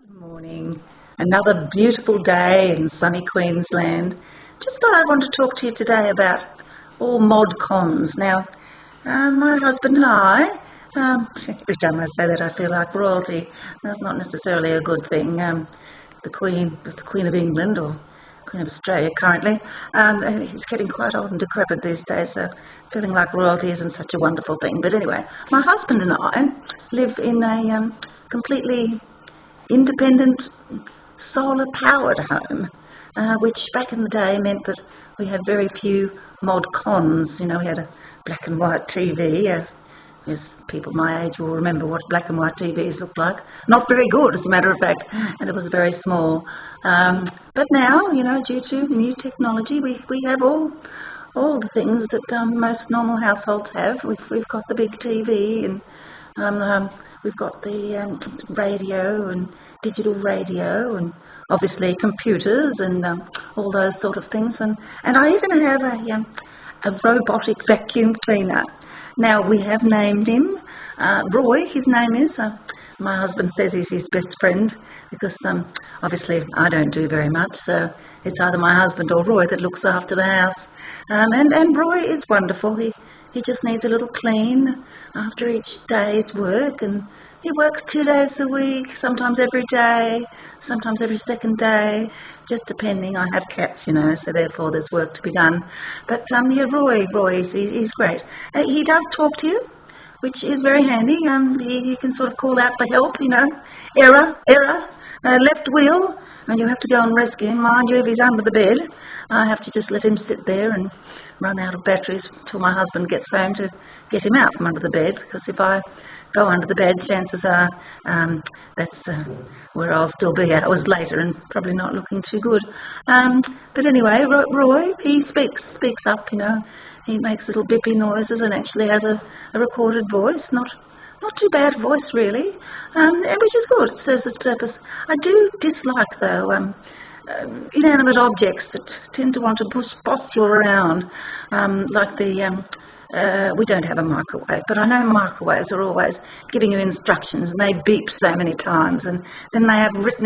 Good morning. Another beautiful day in sunny Queensland. Just thought I want to talk to you today about all mod cons. Now, my husband and I, every time I say that I feel like royalty. That's not necessarily a good thing. The Queen of England, or Queen of Australia currently, he's getting quite old and decrepit these days, so feeling like royalty isn't such a wonderful thing. But anyway, my husband and I live in a completely independent solar-powered home, which back in the day meant that we had very few mod cons. You know, we had a black and white TV. As people my age will remember what black and white TVs looked like. Not very good, as a matter of fact, and it was very small. But now, you know, due to new technology, we have all the things that most normal households have. We've got the big TV, and we've got the radio and digital radio, and obviously computers and all those sort of things. And I even have a robotic vacuum cleaner. Now, we have named him Roy. His name is. My husband says he's his best friend because obviously I don't do very much, so it's either my husband or Roy that looks after the house. And Roy is wonderful. He just needs a little clean after each day's work, and he works 2 days a week, sometimes every day, sometimes every second day, just depending. I have cats, you know, so therefore there's work to be done. But yeah, Roy, he's great. He does talk to you, which is very handy. He can sort of call out for help, you know, error, left wheel, and you have to go and rescue him. Mind you, if he's under the bed, I have to just let him sit there and run out of batteries till my husband gets home to get him out from under the bed, because if I go under the bed, chances are that's where I'll still be hours later and probably not looking too good. But anyway, Roy, he speaks up, you know. He makes little bippy noises and actually has a recorded voice. Not too bad voice, really, and which is good. It serves its purpose. I do dislike, though, inanimate objects that tend to want to boss you around, like the... we don't have a microwave, but I know microwaves are always giving you instructions, and they beep so many times, and then they have written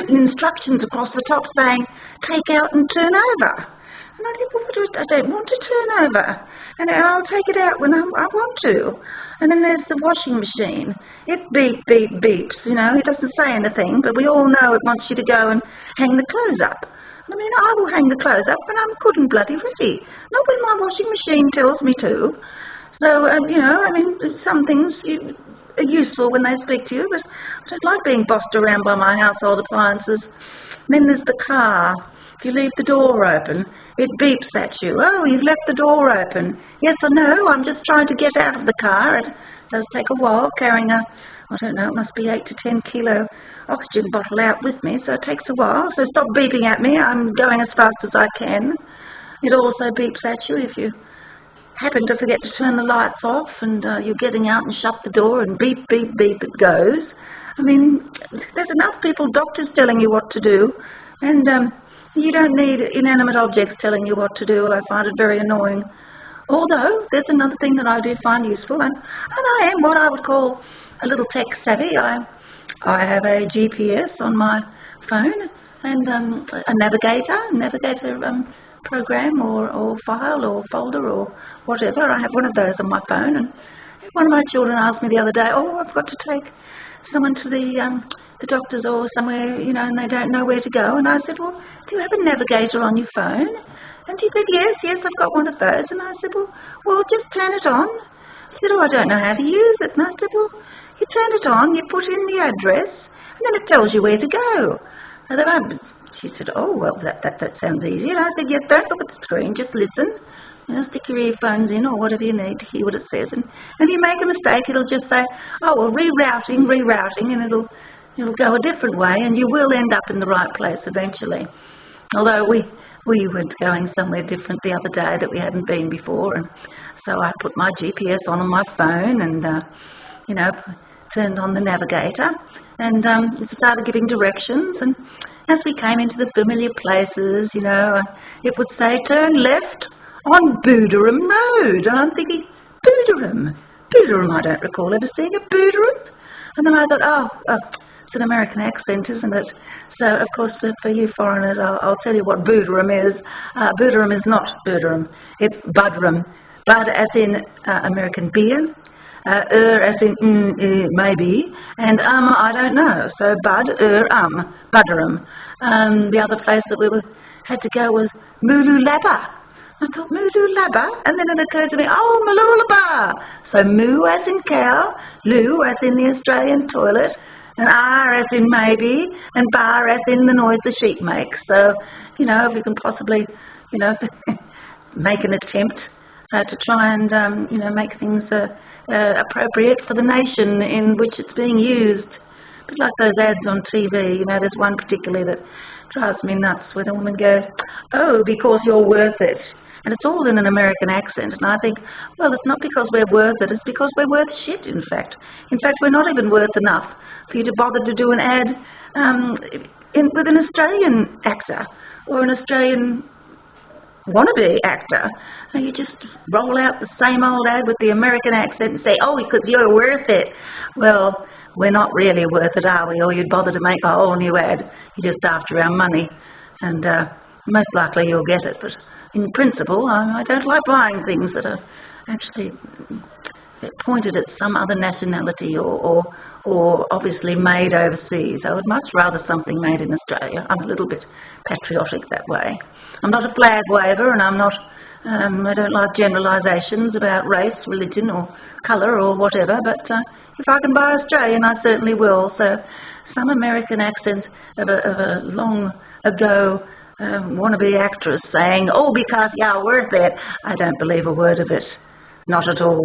instructions across the top saying, take out and turn over. And I think, well, I don't want to turn over, and I'll take it out when I want to. And then there's the washing machine. It beeps, you know. It doesn't say anything, but we all know it wants you to go and hang the clothes up. I mean, I will hang the clothes up when I'm good and bloody ready, not when my washing machine tells me to. So, you know, I mean, some things are useful when they speak to you, but I don't like being bossed around by my household appliances. And then there's the car. If you leave the door open, it beeps at you. Oh, you've left the door open. Yes or no, I'm just trying to get out of the car. It does take a while carrying I don't know, it must be 8 to 10 kilo oxygen bottle out with me, so it takes a while. So stop beeping at me. I'm going as fast as I can. It also beeps at you if you happen to forget to turn the lights off and you're getting out and shut the door, and beep, beep, beep it goes. I mean, there's enough doctors telling you what to do, and you don't need inanimate objects telling you what to do. I find it very annoying. Although, there's another thing that I do find useful, and I am what I would call a little tech savvy. I have a GPS on my phone and a navigator program or file or folder or whatever. I have one of those on my phone, and one of my children asked me the other day, oh, I've got to take someone to the doctors or somewhere, you know, and they don't know where to go. And I said, well, do you have a navigator on your phone? And she said, yes, I've got one of those. And I said, well, just turn it on. She said, oh, I don't know how to use it. And I said, well, you turn it on, you put in the address, and then it tells you where to go. And then she said, oh, well, that sounds easy. And I said, yes, don't look at the screen, just listen. You know, stick your earphones in or whatever you need to hear what it says. And if you make a mistake, it'll just say, oh, well, rerouting, and it'll go a different way, and you will end up in the right place eventually. Although we were going somewhere different the other day that we hadn't been before, and so I put my GPS on my phone and, you know, turned on the navigator, and it started giving directions. And as we came into the familiar places, you know, it would say, turn left on Booderham Road. And I'm thinking, Booderham? I don't recall ever seeing a Booderham. And then I thought, it's an American accent, isn't it? So, of course, for you foreigners, I'll tell you what Booderum is. Booderum is not Booderum. It's Budrum. Bud as in American beer, as in maybe, and I don't know. So Bud, Budderum. The other place that we had to go was Mooloolaba. I thought, Mooloolaba? And then it occurred to me, Mooloolaba. So moo as in cow, loo as in the Australian toilet, and R as in maybe, and bar as in the noise the sheep makes. So, if you can possibly, make an attempt to try and, make things appropriate for the nation in which it's being used. A bit like those ads on TV, there's one particularly that drives me nuts where the woman goes, "Oh, because you're worth it." And it's all in an American accent. And I think, well, it's not because we're worth it, it's because we're worth shit, in fact. In fact, we're not even worth enough for you to bother to do an ad with an Australian actor or an Australian wannabe actor. You just roll out the same old ad with the American accent and say, because you're worth it. Well, we're not really worth it, are we? Or you'd bother to make a whole new ad. You're just after our money. And most likely you'll get it. But in principle, I don't like buying things that are actually pointed at some other nationality or obviously made overseas. I would much rather something made in Australia. I'm a little bit patriotic that way. I'm not a flag waver, and I'm not. I don't like generalisations about race, religion, or colour, or whatever. But if I can buy Australian, I certainly will. So, some American accent of a long ago wannabe actress saying, "Because you're worth it," I don't believe a word of it. Not at all.